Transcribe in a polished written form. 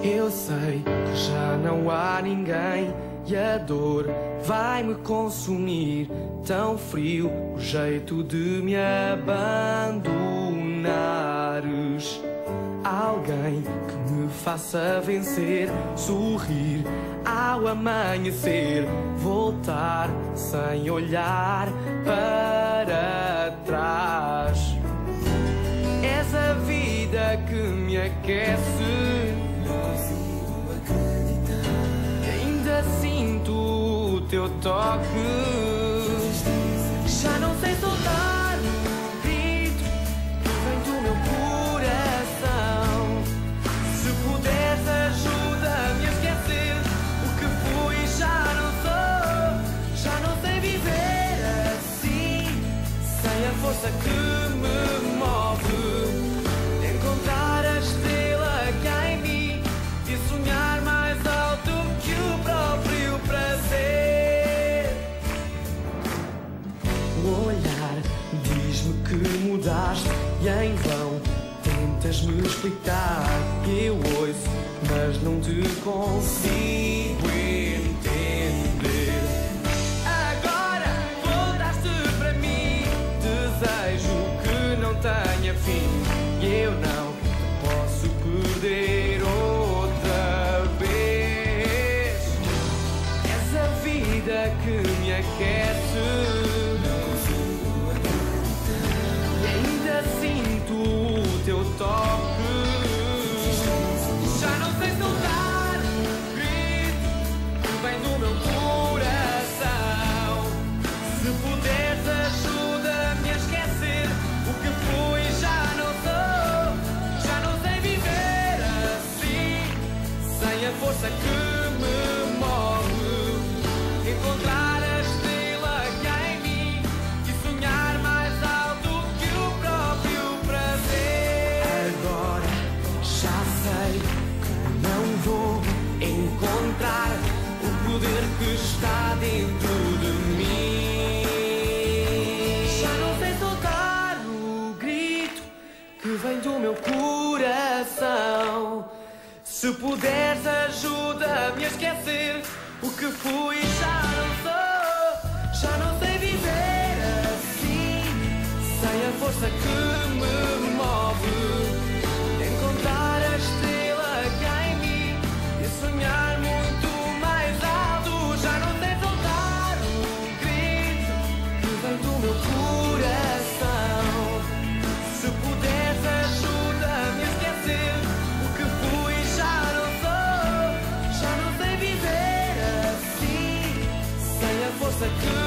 Eu sei que já não há ninguém e a dor vai me consumir. Tão frio o jeito de me abandonares. Alguém que me faça vencer, sorrir ao amanhecer, voltar sem olhar para trás. És a vida que me aquece. Ainda sinto o teu toque. Já não sei soltar o grito que vem do meu coração. Se puderes, ajuda-me a esquecer o que fui e já não sou. Já não sei viver assim, sem a força que me move. Encontrar a estrela que há em mim e sonhar mais alto que o próprio prazer. O olhar diz-me que mudaste e em vão tentas me explicar. Eu ouço, mas não te consigo entender. Agora voltaste para mim, desejo que não tenha fim. E eu não posso perder outra vez. És a vida que me aquece. E ainda sinto o teu toque. Já não sei soltar o grito que vem do meu coração. Se puderes, ajuda-me a esquecer o que fui e já não sou. Já não sei viver assim, sem a força que me move. Encontrar a estrela que há em mim e sonhar mais alto que o próprio prazer. Agora já sei que não vou encontrar o poder que está dentro de mim. Já não sei soltar o grito que vem do meu coração. Se puderes, ajuda-me a esquecer o que fui e já não sou. Já não sei viver assim, sem a força que me move. Encontrar a estrela que há em mim e sonhar muito mais alto. Já não sei soltar o grito que vem do meu coração. Se puderes, ajuda-me a esquecer o que fui e já não sou. Já não sei viver assim, sem a força que